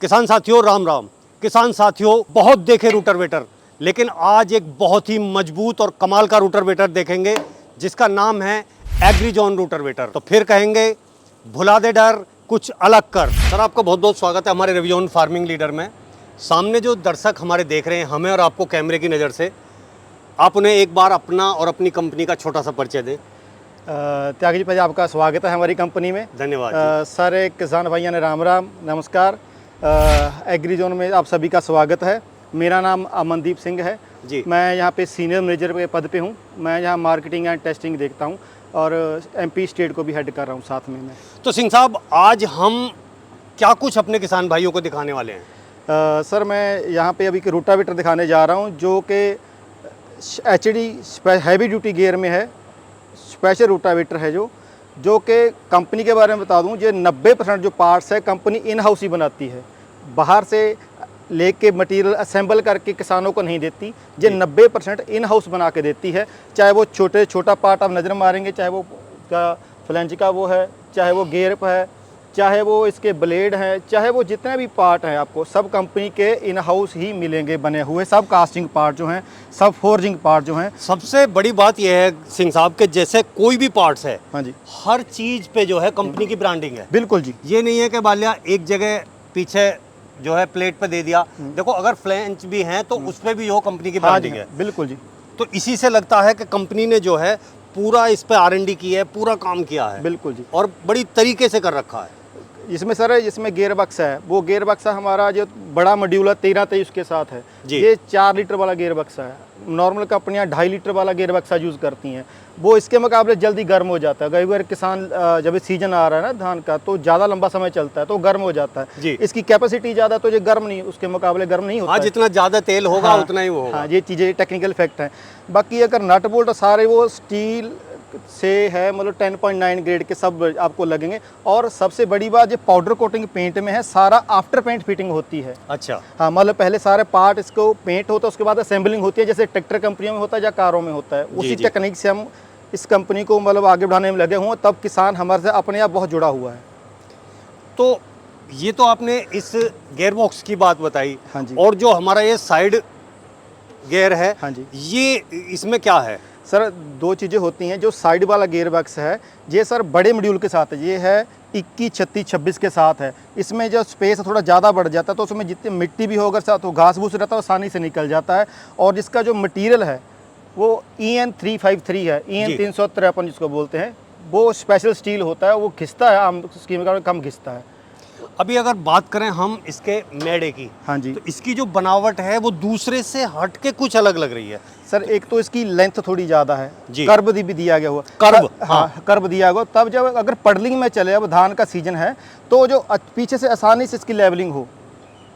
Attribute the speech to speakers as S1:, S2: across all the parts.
S1: किसान साथियों राम राम। किसान साथियों बहुत देखे रूटरवेटर, लेकिन आज एक बहुत ही मजबूत और कमाल का रूटरवेटर देखेंगे जिसका नाम है एग्रीजॉन रूटरवेटर। तो फिर कहेंगे भुला दे डर कुछ अलग कर। सर आपका बहुत बहुत स्वागत है हमारे रिविजन फार्मिंग लीडर में। सामने जो दर्शक हमारे देख रहे हैं हमें और आपको कैमरे की नज़र से, आप उन्हें एक बार अपना और अपनी कंपनी का छोटा सा परिचय दें।
S2: त्यागी जी भाई आपका स्वागत है हमारी कंपनी में।
S1: धन्यवाद।
S2: सारे किसान भाइयों ने राम राम नमस्कार। एग्रीजोन में आप सभी का स्वागत है। मेरा नाम अमनदीप सिंह है
S1: जी।
S2: मैं यहाँ पे सीनियर मैनेजर के पद पे हूँ। मैं यहाँ मार्केटिंग एंड टेस्टिंग देखता हूँ और एमपी स्टेट को भी हेड कर रहा हूँ साथ में मैं।
S1: तो सिंह साहब आज हम क्या कुछ अपने किसान भाइयों को दिखाने वाले हैं?
S2: सर मैं यहाँ पे अभी रोटावेटर दिखाने जा रहा हूँ जो कि एचडी हैवी ड्यूटी गियर में है। स्पेशल रोटावेटर है जो कि कंपनी के बारे में बता दूं, ये 90% जो पार्ट्स है कंपनी इन हाउस ही बनाती है, बाहर से लेके मटेरियल असेंबल करके किसानों को नहीं देती। ये 90% इन हाउस बना के देती है। चाहे वो छोटा पार्ट आप नज़र मारेंगे, चाहे वो फ्लैंज का वो है, चाहे वो गियर है, चाहे वो इसके ब्लेड हैं, चाहे वो जितने भी पार्ट हैं आपको सब कंपनी के इन हाउस ही मिलेंगे बने हुए। सब कास्टिंग पार्ट जो हैं, सब फोर्जिंग पार्ट जो हैं।
S1: सबसे बड़ी बात यह है सिंह साहब के जैसे कोई भी पार्ट्स है,
S2: हाँ जी,
S1: हर चीज पे जो है कंपनी की ब्रांडिंग है।
S2: बिल्कुल जी।
S1: ये नहीं है कि बालिया एक जगह पीछे जो है प्लेट पे दे दिया। देखो अगर फ्लैंच भी हैं तो उस पे भी वो कंपनी की ब्रांडिंग है।
S2: बिल्कुल जी।
S1: तो इसी से लगता है कि कंपनी ने जो है पूरा इस पे R&D की है, पूरा काम किया है।
S2: बिल्कुल जी।
S1: और बड़ी तरीके से कर रखा है।
S2: इसमें सर इसमें गियर बक्सा है, वो गियर बक्सा हमारा जो बड़ा मॉड्यूल है 1323 के साथ है
S1: जी।
S2: ये 4 लीटर वाला गियर बक्सा है। नॉर्मल कंपनियां 2.5 लीटर वाला गियर बक्सा यूज़ करती हैं, वो इसके मुकाबले जल्दी गर्म हो जाता है। कई बार किसान जब सीजन आ रहा है ना धान का, तो ज़्यादा लंबा समय चलता है तो गर्म हो जाता है
S1: जी।
S2: इसकी कैपेसिटी ज़्यादा, तो ये गर्म नहीं, उसके मुकाबले गर्म नहीं होता।
S1: हाँ, जितना ज़्यादा तेल होगा उतना ही वो होगा।
S2: हाँ, ये चीज़ें टेक्निकल फैक्ट हैं। बाकी अगर नट बोल्ट सारे वो स्टील से है, मतलब 10.9 ग्रेड के सब आपको लगेंगे। और सबसे बड़ी बात, ये पाउडर कोटिंग पेंट में है, सारा आफ्टर पेंट फिटिंग होती है।
S1: अच्छा।
S2: हाँ, मतलब पहले सारे पार्ट इसको पेंट होता है, उसके बाद असेंबलिंग होती है, जैसे ट्रैक्टर कंपनियों में होता है या कारों में होता है। उसी टेक्निक से हम इस कंपनी को मतलब आगे बढ़ाने में लगे हुए, तब किसान हमारे से अपने आप बहुत जुड़ा हुआ है।
S1: तो ये तो आपने इस गियर बॉक्स की बात बताई।
S2: हाँ जी।
S1: और जो हमारा ये साइड गियर है,
S2: हाँ जी,
S1: ये इसमें क्या है?
S2: सर दो चीज़ें होती हैं। जो साइड वाला गियर बॉक्स है ये सर बड़े मॉड्यूल के साथ है, ये है 21, 36, 26 के साथ है। इसमें जो स्पेस थोड़ा ज़्यादा बढ़ जाता है, तो उसमें जितनी मिट्टी भी हो, अगर साथ तो घास भूस रहता है आसानी से निकल जाता है। और जिसका जो मटीरियल है वो EN 353 है, EN 353 जिसको बोलते हैं, वो स्पेशल स्टील होता है, वो घिसता है, आम उसकी मुकाबले कम घिसता है।
S1: अभी अगर बात करें हम इसके मेडे की,
S2: हाँ जी,
S1: तो इसकी जो बनावट है वो दूसरे से हट के कुछ अलग लग रही है।
S2: सर एक तो इसकी लेंथ थोड़ी ज़्यादा है,
S1: जी।
S2: कर्व भी दिया गया हुआ,
S1: कर्व,
S2: हाँ कर्व दिया गया। तब जब अगर पडलिंग में चले, अब धान का सीजन है, तो जो पीछे से आसानी से इसकी लेवलिंग हो,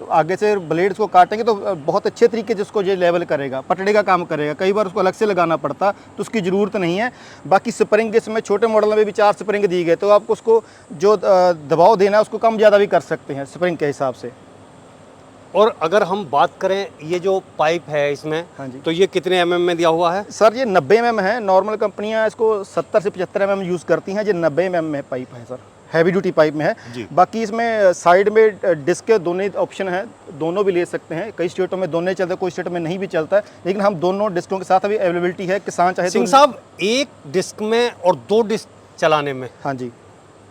S2: तो आगे से ब्लेड्स को काटेंगे तो बहुत अच्छे तरीके से उसको ये लेवल करेगा, पटड़े का काम करेगा। कई बार उसको अलग से लगाना पड़ता, तो उसकी ज़रूरत नहीं है। बाकी स्प्रिंग इसमें छोटे मॉडल में भी 4 स्प्रिंग दी गए, तो आपको उसको जो दबाव देना है उसको कम ज़्यादा भी कर सकते हैं स्प्रिंग के हिसाब से।
S1: और अगर हम बात करें ये जो पाइप है इसमें,
S2: हाँ जी,
S1: तो ये कितने mm में दिया हुआ है?
S2: सर ये 90 mm है। नॉर्मल कंपनियां इसको 70 से 75 mm यूज़ करती हैं, ये 90 mm में पाइप है सर, हैवी ड्यूटी पाइप में है
S1: जी।
S2: बाकी इसमें साइड में डिस्क के दोनों ऑप्शन है, दोनों भी ले सकते हैं। कई स्टेटों में दोनों चलते हैं, कोई स्टेट में नहीं भी चलता है, लेकिन हम दोनों डिस्कों के साथ अभी अवेलेबिलिटी है। किसान चाहे
S1: सिंह साहब एक डिस्क में और 2 डिस्क चलाने में,
S2: हाँ जी,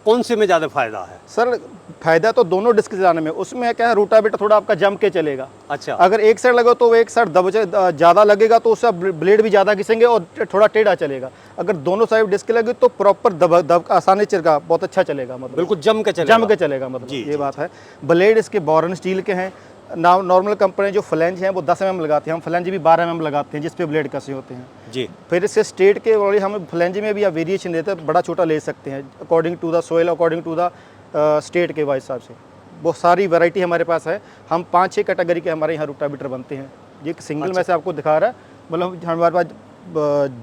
S1: कौन से में ज़्यादा फायदा है?
S2: सर फायदा तो दोनों डिस्क चलाने में। उसमें क्या है, रोटावेटर थोड़ा आपका जम के चलेगा।
S1: अच्छा।
S2: अगर एक साइड लगे तो एक साइड ज़्यादा लगेगा, तो उसका ब्लेड भी ज़्यादा घिसेंगे और थोड़ा टेढ़ा चलेगा। अगर दोनों साइड डिस्क लगे तो प्रॉपर दब आसानी चलेगा, बहुत अच्छा चलेगा, मतलब
S1: बिल्कुल जम के चलेगा।
S2: मतलब
S1: जी,
S2: ये बात है। ब्लेड इसके बोरन स्टील के हैं। नॉर्मल कंपनी जो फ्लैंज हैं वो 10 mm लगाते हैं, हम फ्लैंज भी 12 mm लगाते हैं, जिस पे ब्लेड कसे होते हैं
S1: जी।
S2: फिर इससे स्टेट के वाले हम फ्लैंज में भी आप वेरिएशन देते हैं, बड़ा छोटा ले सकते हैं according to the soil, according to the state के वाइज हिसाब से। वो सारी वैरायटी हमारे पास है। हम 5-6 कैटेगरी के हमारे यहाँ रोटावेटर बनते हैं। ये सिंगल में से आपको दिखा रहा है, मतलब हमारे पास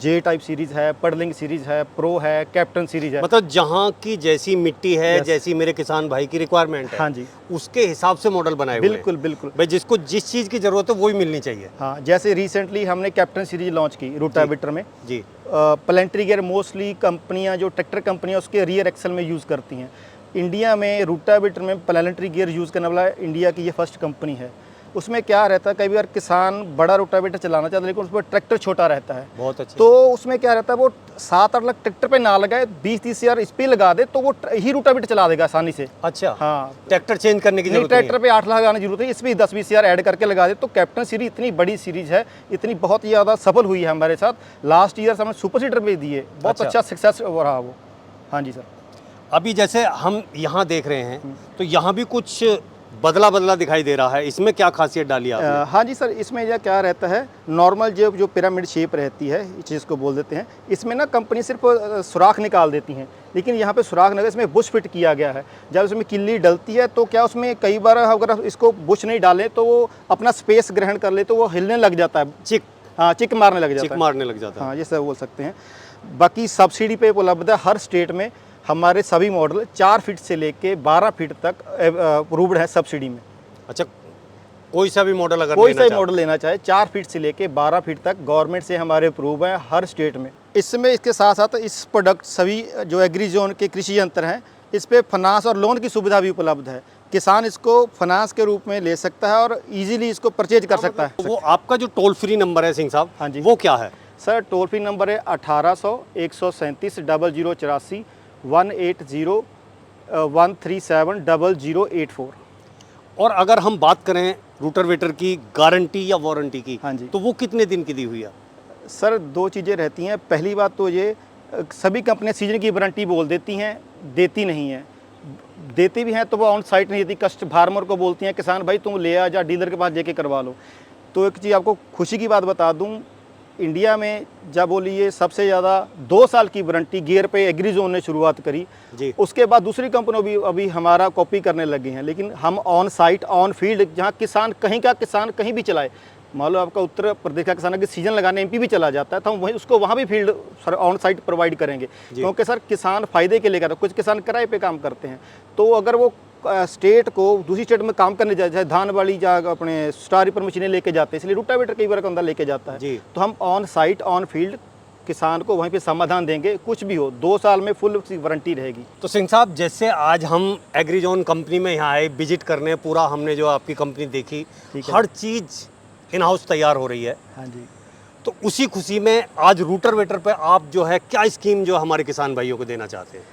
S2: J टाइप सीरीज़ है, पडलिंग सीरीज़ है, प्रो है, कैप्टन सीरीज़ है।
S1: मतलब जहाँ की जैसी मिट्टी है, जैसी मेरे किसान भाई की रिक्वायरमेंट है,
S2: हाँ जी,
S1: उसके हिसाब से मॉडल बनाए हुए हैं।
S2: बिल्कुल बिल्कुल
S1: भाई जिसको जिस चीज़ की ज़रूरत है वही मिलनी चाहिए।
S2: हाँ, जैसे रिसेंटली हमने कैप्टन सीरीज लॉन्च की रोटावेटर में
S1: जी।
S2: प्लेंट्री गियर मोस्टली कंपनियां जो ट्रैक्टर कंपनियां उसके रियर एक्सल में यूज़ करती हैं। इंडिया में रूटावेटर में प्लैनेटरी गियर यूज़ करने वाला इंडिया की ये फर्स्ट कंपनी है। उसमें क्या रहता है, कई बार किसान बड़ा रोटावेटर चलाना चाहता है लेकिन उसमें ट्रैक्टर छोटा रहता है,
S1: बहुत अच्छा।
S2: तो उसमें क्या रहता है, वो 7-8 लाख ट्रैक्टर पे ना लगाए, 20-30 हज़ार इस पे लगा दे तो वो ही रोटावेटर चला देगा आसानी से।
S1: अच्छा,
S2: हाँ,
S1: ट्रैक्टर चेंज करने की
S2: नहीं,
S1: जरूरत नहीं
S2: ट्रैक्टर पे 8 लाख लगाने की जरूरत है, इसमें 10-20 हज़ार ऐड करके लगा दे तो कैप्टन सीरीज इतनी बड़ी सीरीज है, इतनी बहुत ही ज़्यादा सफल हुई है हमारे साथ। लास्ट ईयर हमने सुपर सीडर पे दिए, बहुत अच्छा सक्सेस रहा वो। हाँ जी सर।
S1: अभी जैसे हम यहाँ देख रहे हैं तो यहाँ भी कुछ बदला बदला दिखाई दे रहा है, इसमें क्या खासियत डाली आपने?
S2: हाँ जी सर, इसमें यह क्या रहता है, नॉर्मल जो पिरामिड शेप रहती है, जिसको बोल देते हैं, इसमें ना कंपनी सिर्फ सुराख निकाल देती हैं, लेकिन यहाँ पे सुराख नहीं, इसमें बुश फिट किया गया है। जब इसमें किल्ली डलती है तो क्या उसमें कई बार अगर इसको बुश नहीं डालें तो वो अपना स्पेस ग्रहण कर ले तो वो हिलने लग जाता है,
S1: चिक,
S2: हाँ, चिक मारने लग जाता है,
S1: चिक मारने लग जाता है।
S2: हाँ, ये सब बोल सकते हैं। बाकी सब्सिडी पे उपलब्ध है हर स्टेट में, हमारे सभी मॉडल 4 फीट से लेके 12 फीट तक अप्रूव्ड है सब्सिडी में।
S1: अच्छा, कोई सा भी मॉडल अगर
S2: कोई
S1: लेना
S2: सा
S1: चाहे?
S2: मॉडल लेना चाहे 4 फीट से लेके 12 फीट तक गवर्नमेंट से हमारे अप्रूव है हर स्टेट में। इसमें इसके साथ साथ इस प्रोडक्ट सभी जो एग्री जोन के कृषि यंत्र हैं, इस पे फाइनेंस और लोन की सुविधा भी उपलब्ध है। किसान इसको फाइनेंस के रूप में ले सकता है और इजीली इसको परचेज कर सकता है।
S1: वो आपका जो टोल फ्री नंबर है सिंह साहब,
S2: हाँ जी,
S1: वो क्या है?
S2: सर टोल फ्री नंबर है 1800-137-0084 180-137-0084।
S1: और अगर हम बात करें रूटरवेटर की गारंटी या वारंटी की,
S2: हाँ जी,
S1: तो वो कितने दिन की दी हुई है?
S2: सर 2 चीज़ें रहती हैं। पहली बात तो ये सभी कंपनियां सीजन की वारंटी बोल देती हैं, देती नहीं हैं। देती भी हैं तो वो ऑन साइट नहीं देती, कस्ट फार्मर को बोलती हैं किसान भाई तुम ले आ जा, डीलर के पास जाके करवा लो। तो एक चीज़ आपको खुशी की बात बता दूं, इंडिया में जब बोलिए सबसे ज़्यादा 2 साल की वारंटी गियर पे एग्री जोन ने शुरुआत करी
S1: जी।
S2: उसके बाद दूसरी कंपनियां भी अभी हमारा कॉपी करने लगी हैं, लेकिन हम ऑन साइट ऑन फील्ड, जहां किसान कहीं का किसान कहीं भी चलाए, मान लो आपका उत्तर प्रदेश का किसान अगर सीजन लगाने एमपी भी चला जाता है तो हम वहीं उसको वहाँ भी field sir on site provide करेंगे, क्योंकि सर किसान फ़ायदे के लिए करते हैं। कुछ किसान किराए पे काम करते हैं, तो अगर वो स्टेट को दूसरी स्टेट में काम करने जाए, चाहे धान वाली या अपने स्टार रिपर मशीनें लेके जाते हैं, इसलिए रूटावेटर कई बार अंदर लेके जाता है, तो हम ऑन साइट ऑन फील्ड किसान को वहीं पे समाधान देंगे, कुछ भी हो 2 साल में फुल वारंटी रहेगी।
S1: तो सिंह साहब, जैसे आज हम एग्रीजोन कंपनी में यहाँ आए विजिट करने, पूरा हमने जो आपकी कंपनी देखी, हर चीज़ इन हाउस तैयार हो रही है।
S2: हाँ जी,
S1: तो उसी खुशी में आज रूटरवेटर पे आप जो है क्या स्कीम जो हमारे किसान भाइयों को देना चाहते हैं?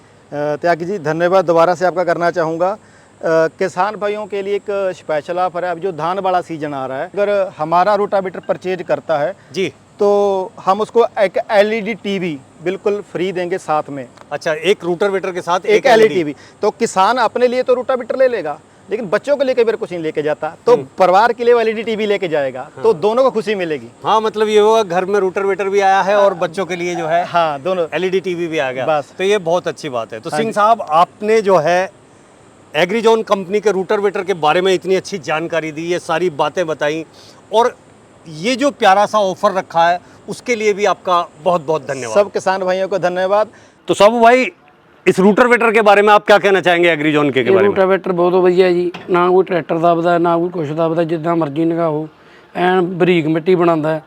S2: त्यागी जी धन्यवाद दोबारा से आपका करना चाहूँगा। किसान भाइयों के लिए एक स्पेशल ऑफर है। अब जो धान वाला सीजन आ रहा है, अगर हमारा रोटावेटर परचेज करता है
S1: जी,
S2: तो हम उसको एक एलईडी टीवी बिल्कुल फ्री देंगे साथ में।
S1: अच्छा, एक रूटरवेटर के साथ
S2: एक एलईडी टीवी। तो किसान अपने लिए तो रोटावेटर ले लेगा, लेकिन बच्चों के लिए कई बार कुछ नहीं लेके जाता, तो परिवार के लिए एलईडी टीवी लेके जाएगा, तो दोनों को खुशी मिलेगी।
S1: हाँ, मतलब ये होगा घर में रूटरवेटर भी आया है और बच्चों के लिए जो है
S2: हाँ दोनों
S1: एलईडी टीवी भी आ गया,
S2: बस।
S1: तो ये बहुत अच्छी बात है। तो सिंह साहब, आपने जो है एग्रीजोन कंपनी के रूटरवेटर के बारे में इतनी अच्छी जानकारी दी, ये सारी बातें बताई, और ये जो प्यारा सा ऑफर रखा है उसके लिए भी आपका बहुत बहुत धन्यवाद।
S2: सब किसान भाइयों को धन्यवाद।
S1: तो साबू भाई, इस रूटरवेटर के बारे में आप क्या कहना चाहेंगे एग्रीजोन के बारे में?
S3: रूटावेटर बहुत ਵਧੀਆ ਜੀ, ਨਾ ਕੋਈ ਟਰੈਕਟਰ ਦਬਦਾ ਨਾ ਕੋਈ ਕੁਛ ਦਬਦਾ, ਜਿੱਦਾਂ ਮਰਜ਼ੀ ਨਗਾਓ, ਐਨ ਬਰੀਕ ਮਿੱਟੀ ਬਣਾਉਂਦਾ ਹੈ,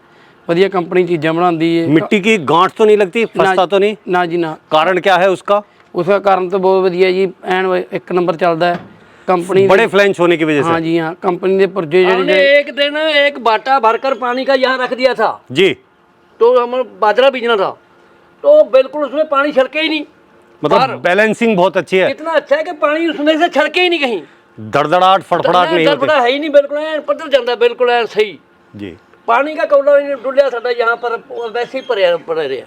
S3: ਵਧੀਆ ਕੰਪਨੀ ਚੀਜ਼ਾਂ ਬਣਾਉਂਦੀ ਹੈ।
S1: मिट्टी की गांठ तो नहीं लगती, फंसता तो नहीं?
S3: ਨਾ ਜੀ ਨਾ।
S1: कारण क्या है उसका?
S3: उसका कारण तो बहुत ਵਧੀਆ ਜੀ, ਐਨ 1 नंबर ਚੱਲਦਾ है कंपनी।
S1: बड़े फ्लैंच होने की वजह से?
S3: हाँ जी हाँ, कंपनी के पुर्जे
S4: हमने एक दिन एक बाटा भरकर पानी का यहाँ रख दिया था,
S1: जी।
S4: तो हम बाजरा बीजना था, तो बिल्कुल उसमें पानी छलके ही नहीं।
S1: मतलब बैलेंसिंग बहुत अच्छी है,
S4: इतना अच्छा है कि पानी उसमें से छलके ही नहीं कहीं,
S1: धड़धड़ाहट फड़फड़ाहट नहीं होती।
S4: गड़बड़ा है ही नहीं, बिल्कुल ऐन पता चलता बिल्कुल ऐन सही।
S1: जी।
S4: पानी का कौला डुलिया साडा यहाँ पर वैसे ही पड़े रहे,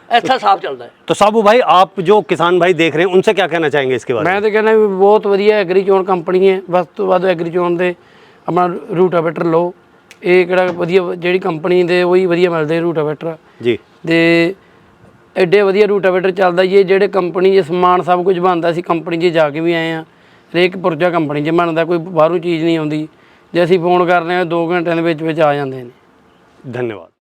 S4: ऐसा साफ चलता है।
S1: तो साबू भाई, आप जो किसान भाई देख रहे हैं उनसे क्या कहना चाहेंगे इसके बारे में?
S3: मैं तो कहना भी बहुत ਵਧੀਆ ਐਗਰੀਜ਼ੋਨ ਕੰਪਨੀ ਹੈ, ਵੱਧ ਤੋਂ ਵੱਧ ਐਗਰੀਜ਼ੋਨ ਦੇ ਆਪਣਾ ਰੂਟਾਵੇਟਰ ਲਓ। ਇਹ ਕਿਹੜਾ ਵਧੀਆ, ਜਿਹੜੀ ਕੰਪਨੀ ਦੇ ਉਹੀ ਵਧੀਆ ਮਿਲਦੇ ਰੂਟਾਵੇਟਰ
S1: ਜੀ।
S3: ਤੇ ਐਡੇ ਵਧੀਆ ਰੂਟਾਵੇਟਰ ਚੱਲਦਾ ਜੀ, ਜਿਹੜੇ ਕੰਪਨੀ 'ਚ ਸਮਾਨ ਸਭ ਕੁਝ ਬਣਦਾ, ਅਸੀਂ ਕੰਪਨੀ 'ਚ ਜਾ ਕੇ ਵੀ ਆਏ ਹਾਂ, ਹਰੇਕ ਪੁਰਜਾ ਕੰਪਨੀ 'ਚ ਬਣਦਾ, ਕੋਈ ਬਾਹਰੋਂ ਚੀਜ਼ ਨਹੀਂ ਆਉਂਦੀ। ਜੇ ਅਸੀਂ ਫੋਨ ਕਰਦੇ ਹਾਂ 2 ਘੰਟਿਆਂ ਦੇ ਵਿੱਚ ਆ ਜਾਂਦੇ ਨੇ।
S1: धन्यवाद।